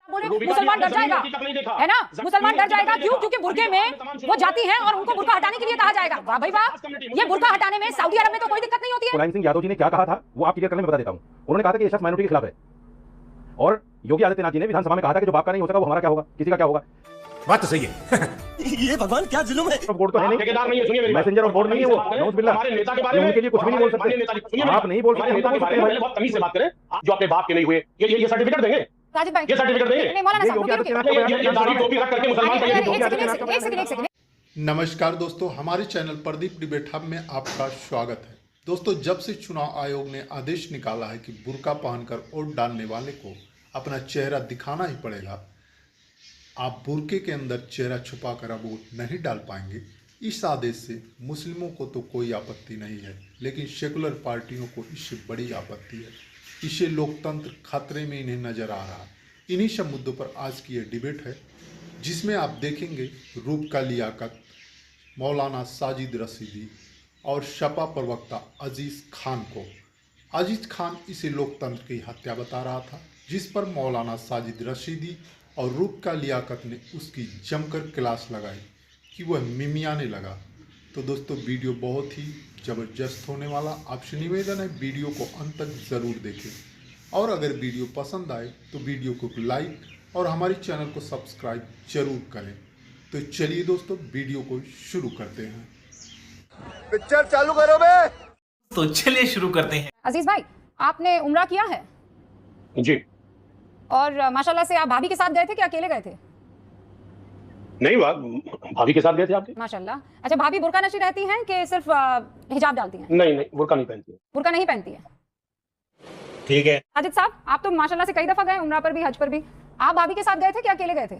बोले मुसलमान डर जाएगा, है ना? मुसलमान डर जाएगा क्यों? क्योंकि बुर्के में वो जाती हैं और उनको बुर्का हटाने के लिए कहा जाएगा। वाह भाई वाह, ये बुर्का हटाने में सऊदी अरब में तो कोई दिक्कत नहीं होती है। मुलायम सिंह यादव जी ने क्या कहा था वो आप क्लियर करने में बता देता हूं। उन्होंने कहा था कि ये शख्स माइनॉरिटी के खिलाफ है, और योगी आदित्यनाथ जी ने विधानसभा में कहा था कि जो बाप का नहीं हो सका वो हमारा क्या होगा, किसी का क्या होगा। बात तो सही है। ये भगवान क्या जुल्म है। बोर्ड तो है नहीं, ठेकेदार नहीं है, सुनिए मेरी बात। मैसेंजर और बोर्ड नहीं है वो। नौज बिल्ला, हमारे नेता के बारे में उनके लिए कुछ भी नहीं बोल सकते। आप नहीं बोल सकते, नेता के बारे में बहुत तमीज से बात करें। जो अपने बाप के नहीं हुए, ये सर्टिफिकेट देंगे, साजिद भाई ये सर्टिफिकेट देंगे। नहीं मौलाना साहब, ये दाढ़ी टोपी रख करके मुसलमान एक सेकंड। नमस्कार दोस्तों, हमारे चैनल प्रदीप डिबेट हब में आपका स्वागत है। दोस्तों, जब से चुनाव आयोग ने आदेश निकाला है कि बुर्का पहनकर वोट डालने वाले को अपना चेहरा दिखाना ही पड़ेगा, आप बुर्के के अंदर चेहरा छुपाकर अब वोट नहीं डाल पाएंगे। इस आदेश से मुस्लिमों को तो कोई आपत्ति नहीं है, लेकिन सेकुलर पार्टियों को इससे बड़ी आपत्ति है। इससे लोकतंत्र खतरे में इन्हें नजर आ रहा है। इन्हीं सब मुद्दों पर आज की ये डिबेट है, जिसमें आप देखेंगे रूप का लियाकत, मौलाना साजिद रशीदी और सपा प्रवक्ता अजीज खान को। अजीज खान इसे लोकतंत्र की हत्या बता रहा था, जिस पर मौलाना साजिद रशीदी और रूप का लियाकत ने उसकी जमकर क्लास लगाई कि वह मिमियाने लगा। तो दोस्तों, वीडियो बहुत ही ज़बरदस्त होने वाला। आपसे निवेदन है वीडियो को अंत तक ज़रूर देखें, और अगर वीडियो पसंद आए तो वीडियो को लाइक और हमारे चैनल को सब्सक्राइब जरूर करें। तो चलिए दोस्तों, वीडियो को शुरू करते हैं। पिक्चर चालू करो बे। तो चलिए शुरू करते हैं। अजीज भाई, आपने उम्रा किया है? जी। और माशाल्लाह से आप भाभी के साथ गए थे कि अकेले गए थे? नहीं, भाभी के साथ गए थे आपके? माशाल्लाह। अच्छा, भाभी बुर्का नशी रहती हैं कि सिर्फ हिजाब डालती हैं? नहीं, बुर्का नहीं पहनती है। बुर्का नहीं पहनती है। ठीक है। साजिद साहब, आप तो माशाल्लाह से कई दफा गए, उम्रा पर भी, हज पर भी। आप भाभी के साथ गए थे कि अकेले गए थे?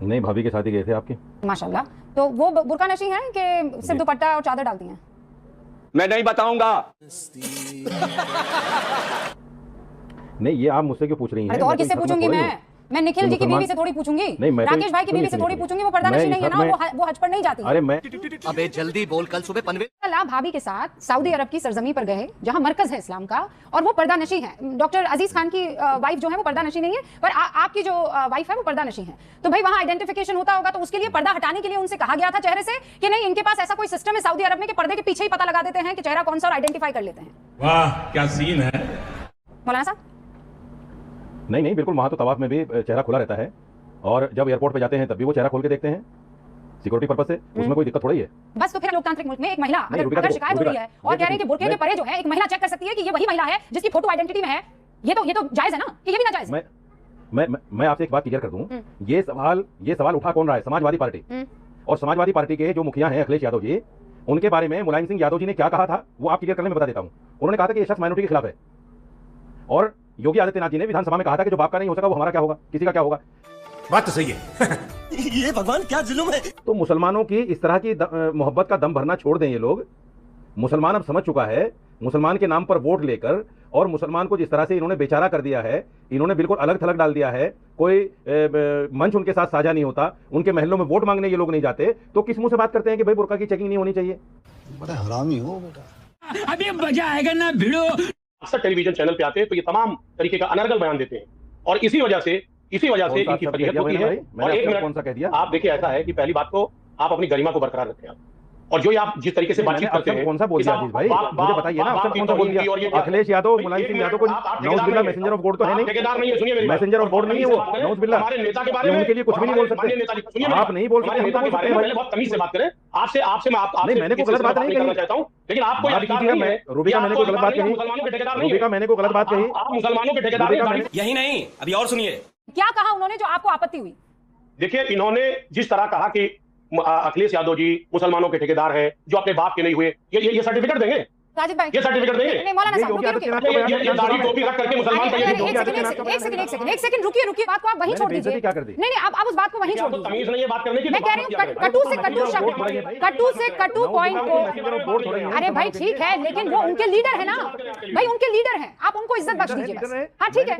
नहीं, भाभी के साथ ही गए थे आपके। माशाल्लाह। तो वो बुर्का नशी हैं कि सिर्फ दुपट्टा और चादर डालती हैं? मैं नहीं बताऊंगा। नहीं, ये आप मुझसे क्यों पूछ रही हैं? तो और किससे पूछूंगी मैं निखिल जी की बीवी से थोड़ी पूछूंगी, राकेश भाई की बीवी से थोड़ी पूछूंगी। वो पर्दा नशी नहीं है ना, वो हज पर नहीं जाती। अरे मैं अबे जल्दी बोल, कल सुबह पनवेल। कल आप भाभी के साथ सऊदी अरब की सरजमी पर गए, जहां मरकज है इस्लाम का, और वो पर्दा नशी है। डॉक्टर अजीज खान की वाइफ जो है वो पर्दा नशी नहीं है, पर आपकी जो वाइफ है वो पर्दा नशी है। तो भाई वहां आइडेंटिफिकेशन होता होगा, तो उसके लिए पर्दा हटाने के लिए उनसे कहा गया था चेहरे से कि नहीं, इनके पास ऐसा कोई सिस्टम है सऊदी अरब में कि पर्दे के पीछे ही पता लगा देते हैं कि चेहरा कौन सा, और आइडेंटिफाई कर लेते हैं। वाह क्या सीन है। मौलाना साहब, नहीं, बिल्कुल, वहाँ तो तवाफ में भी चेहरा खुला रहता है, और जब एयरपोर्ट पे जाते हैं तब भी वो चेहरा खोल के देखते हैं सिक्योरिटी पर्पस से। उसमें कोई दिक्कत थोड़ी है। बस तो फिर लोकतांत्रिक मुल्क में एक महिला अगर शिकायत हो रही है और कह रहे हैं कि बुर्के के परे जो है एक महिला चेक कर सकती है कि ये वही महिला है जिसकी फोटो आइडेंटिटी में है, ये तो जायज है ना, कि ये भी नाजायज है? मैं आपसे एक बात क्लियर कर दूं, ये सवाल उठा कौन रहा है? समाजवादी पार्टी। और समाजवादी पार्टी के जो मुखिया हैं अखिलेश यादव जी, उनके बारे में मुलायम सिंह यादव जी ने क्या कहा था वो आप क्लियर करने में बता देता हूं। उन्होंने कहा था कि ये शख्स माइनॉरिटी के खिलाफ है, और योगी आदित्यनाथ जी ने विधानसभा में कहा था कि जो बाप का नहीं हो सका वो हमारा क्या होगा, किसी का क्या होगा। बात तो सही है। ये भगवान क्या जुल्म है। तो मुसलमानों की इस तरह की मोहब्बत का दम भरना छोड़ दें ये लोग। मुसलमान अब समझ चुका है, मुसलमान के नाम पर वोट लेकर, और मुसलमान को जिस तरह से इन्होंने बेचारा कर दिया है, इन्होंने बिल्कुल अलग थलग डाल दिया है। कोई मंच उनके साथ साझा नहीं होता, उनके महलों में वोट मांगने ये लोग नहीं जाते, तो किस मुंह से बात करते हैं कि भाई बुर्का की चेकिंग नहीं होनी चाहिए? बड़ा हरामी हो बेटा। अभी मजा आएगा ना भिड़ो। अक्सर टेलीविजन चैनल पे आते हैं तो ये तमाम तरीके का अनर्गल बयान देते हैं, और इसी वजह से इनकी फजीहत होती है। और एक मिनट, कौन सा कह दिया? आप देखिए, ऐसा है कि पहली बात तो आप अपनी गरिमा को बरकरार रखें आप, और जो आप जिस तरीके से बातचीत करते हैं। कौन सा बोल दिया अजीज भाई, मुझे बताइए ना, कौन सा बोल दिया? अखिलेश यादव, मुलायम सिंह यादव को नौज बिल्ला मैसेंजर ऑफ गॉड तो है नहीं, ठेकेदार नहीं है। सुनिए मेरी बात, मैसेंजर ऑफ गॉड नहीं है वो, नौज बिल्ला। हमारे नेता के बारे में उनके लिए कुछ भी नहीं बोल सकते आप, नहीं बोल सकते। नेता के बारे में बहुत तमीज से बात करें। आपसे मैं मैंने कोई गलत बात नहीं करना चाहता हूं, लेकिन आपको अधिकार नहीं है। रूबिका मैंने कोई गलत बात कही? मुसलमानों के ठेकेदार नहीं है। रूबिका मैंने कोई गलत बात कही? आप मुसलमानों के ठेकेदार नहीं। यही नहीं, अभी और सुनिए क्या कहा उन्होंने जो आपको आपत्ति हुई? देखिए, इन्होंने जिस तरह कहा कि अखिलेश यादव जी मुसलमानों के ठेकेदार हैं, जो अपने बाप के नहीं हुए, ये सर्टिफिकेट देंगे? साजिद भाई, ये सर्टिफिकेट देंगे? नहीं मौलाना साहब, रुकिए। ये दाढ़ी टोपी रख करके मुसलमान का एक सेकंड रुकिए, बात को आप वहीं छोड़ दीजिए। क्या कर दी? नहीं, आप उस बात को वहीं छोड़ दीजिए। तमीज नहीं है बात करने की। मैं कह रही हूँ कटु से कटु पॉइंट को। अरे भाई ठीक है, लेकिन वो उनके लीडर है ना भाई, उनके लीडर हैं, आप उनको इज्जत बख्श दीजिए बस। हाँ ठीक है,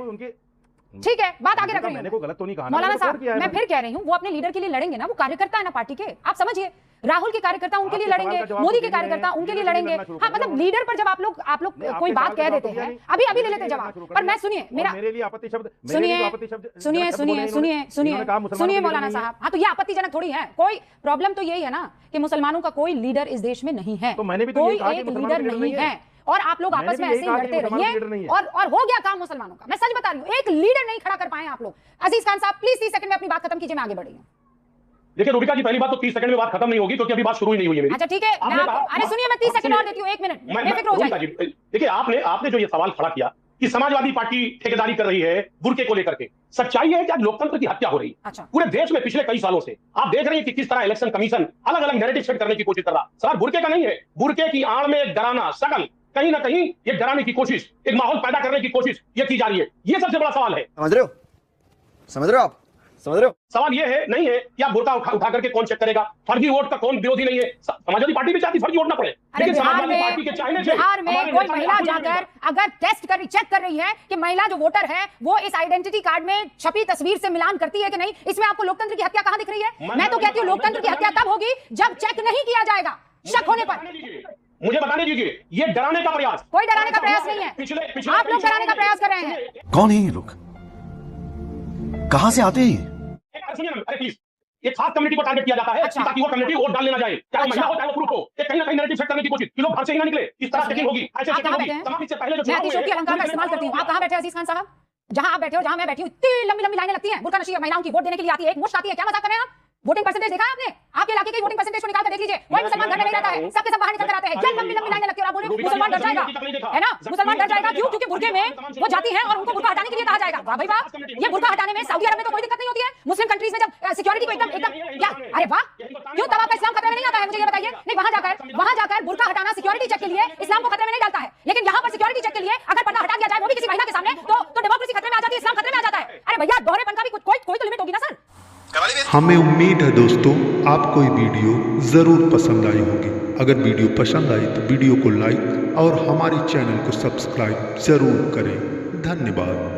ठीक है, बात आगे रख रही मैंने हूं। कोई गलत तो नहीं कहा ना, मौलाना मैंने साहब, रिपोर्ट किया है मैं मैंने। फिर कह रही हूं, वो अपने लीडर के लिए लड़ेंगे ना, वो कार्यकर्ता है ना पार्टी के, आप समझिए। राहुल के कार्यकर्ता उनके लिए आपके सवाल लड़ेंगे, का जवाब मोदी तो के दे रहे कार्यकर्ता हैं, उनके लिए लीडर लड़ेंगे। लड़ना शुरू हाँ, कर मतलब दिया। लीडर पर जब आप लोग नहीं, कोई आपके बात सवाल कह का देते जवाब तो हैं, दिया अभी नहीं। ले लेते मेरे जवाब, लिए शुरू कर पर मैं दिया। सुनिए और मेरा मेरे लिए आपत्ति शब्द सुनिए गलत शब्द बोले सुनिए इन्होंने। सुनिए इन्होंने कहा मुसलमानों सुनिए के लीडर मौलाना नहीं है। साहब, हाँ तो ये आपत्तिजनक थोड़ी है। कोई प्रॉब्लम तो यही है ना कि मुसलमानों का कोई लीडर इस देश में नहीं है, तो मैंने भी तो कोई यही कहा कि एक मुसलमानों लीडर के लीडर नहीं नहीं है, और आप लोग मैंने आपस भी में यही ऐसे ही कहा कि लड़ते मुसलमानों के लीडर नहीं रहिए, है। और हो गया काम मुसलमानों का। मैं सच बता रही हूँ, एक लीडर नहीं खड़ा कर पाए आप लोग। अजीज खान साहब, प्लीज 30 सेकंड में अपनी बात खत्म कीजिए, मैं आगे बढ़ रही हूँ। देखिए रूबिका जी, पहली बात तो 30 सेकंड में बात खत्म नहीं होगी, क्योंकि अभी बात शुरू ही नहीं हुई है मेरी। अच्छा ठीक है, मैं आपने आपको कहा- अरे सुनिए, मैं 30 सेकंड सुनिए। और देती हूँ, 1 मिनट, मैं बेफिक्र हो रूबिका जाइए। जी, देखिए आपने जो ये सवाल खड़ा किया कि समाजवादी पार्टी ठेकेदारी कर रही है बुर्के को लेकर के, सच्चाई है कि आज लोकतंत्र की हत्या हो रही है अच्छा। पूरे देश में पिछले कई सालों से। आप देख रहे हैं कि किस तरह इलेक्शन कमीशन अलग अलग नैरेटिव सेट करने की कोशिश कर रहा। सवाल बुर्के का नहीं है, बुर्के की आड़ में एक डराना शकल, कहीं ना कहीं ये डराने की कोशिश, एक माहौल पैदा करने की कोशिश ये की जा रही है। ये सबसे बड़ा सवाल है। समझ रहे हो? समझ रहे हो आप? समझ रहे हो? सवाल ये है नहीं है कि आप बुर्का उठा करके कौन चेक करेगा। फर्जी वोट का कौन विरोधी नहीं है। समाजवादी पार्टी भी चाहती फर्जी वोट ना पड़े, अरे लेकिन बिहार समाजवादी पार्टी के चाहने से बिहार में हमारे कोई नेता महिला ने जाकर अगर चेक कर रही है कि महिला जो वोटर है वो इस आइडेंटिटी कार्ड में छपी तस्वीर से मिलान करती है कि नहीं, इसमें आपको लोकतंत्र की हत्या कहां दिख रही है? मैं तो कहती हूँ लोकतंत्र की हत्या तब होगी जब चेक नहीं किया जाएगा शक होने पर। मुझे बताने दीजिए, ये डराने का प्रयास, कोई डराने का प्रयास नहीं है, आप लोग डराने का प्रयास कर रहे हैं। कौन है ये लोग? कहां से आते हैं ये? सुनिए ना, अरे प्लीज, एक खास कम्युनिटी को टारगेट किया जाता है अच्छा। ताकि वो कम्युनिटी वोट डालने ना जाए, चाहे महिला हो चाहे वो पुरुष हो। ये कहीं ना कहीं नैरेटिव सेट करने की कोशिश कि लोग घर से ही ना निकले, इस तरह चेकिंग होगी, ऐसे आप चेकिंग कहाँ होगी। बैठे हैं? समाप्ति से पहले जो मैं चुनाव अतिशयोक्ति हुए, अलंकार का इस्तेमाल करती हूँ। आप कहाँ बैठे हैं अजीज खान साहब? जहां आप बैठे हो, जहां मैं बैठी हूँ, इतनी लंबी लंबी लाइनें लगती हैं। बुर्का नशी महिलाओं की वोट देने के लिए आती है, एक मुश्त आती है। क्या मजाक कर रहे हैं आप? वोटिंग परसेंटेज देखा है आपने? आपके इलाके की वोटिंग परसेंटेज को निकाल कर देख लीजिए, कोई मुसलमान घर में नहीं रहता है, सबके सब बाहर निकल कर आते हैं। जब लंबी लंबी लाइनें लगती है और आप बोले मुसलमान डर जाएगा, है ना? मुसलमान डर जाएगा क्यों? क्योंकि बुर्के में वो जाती है और उनको बुर्का हटाने के लिए कहा जाएगा। वाह भाई वाह, ये बुर्का हटाने में सऊदी अरब में तो कोई दिक्कत नहीं होती है। मुस्लिम कंट्रीज में जब सिक्योरिटी को एकदम क्या, अरे वाह, क्यों तब आपका इस्लाम खतरे में नहीं आता है? मुझे ये बताइए। नहीं, वहां जाकर बुर्का हटाना सिक्योरिटी चेक के लिए इस्लाम को खतरे में नहीं डालता है, लेकिन यहाँ पर सिक्योरिटी चेक के लिए अगर पर्दा हटा दिया जाए वो भी किसी महिला के सामने, तो डेमोक्रेसी खतरे में आ जाती है, इस्लाम खतरे में आ जाता है। अरे भैया, दोहरेपन का भी कोई तो लिमिट होगी ना सर। हमें उम्मीद है दोस्तों आपको ये वीडियो ज़रूर पसंद आई होगी। अगर वीडियो पसंद आई तो वीडियो को लाइक और हमारे चैनल को सब्सक्राइब ज़रूर करें। धन्यवाद।